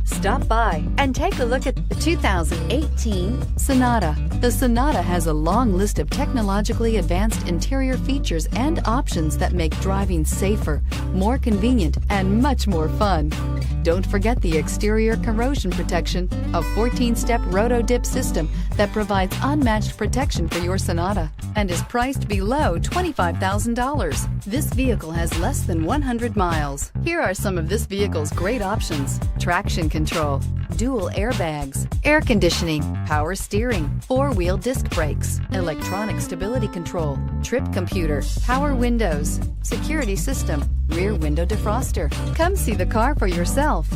Stop by and take a look at the 2018 Sonata. The Sonata has a long list of technologically advanced interior features and options that make driving safer, more convenient, and much more fun. Don't forget the exterior corrosion protection, a 14-step roto-dip system that provides unmatched protection for your Sonata and is priced below $25,000. This vehicle has less than 100 miles. Here are some of this vehicle's great options: traction control, dual airbags, air conditioning, power steering, four-wheel disc brakes, electronic stability control, trip computer, power windows, security system, rear window defroster. Come see the car for yourself.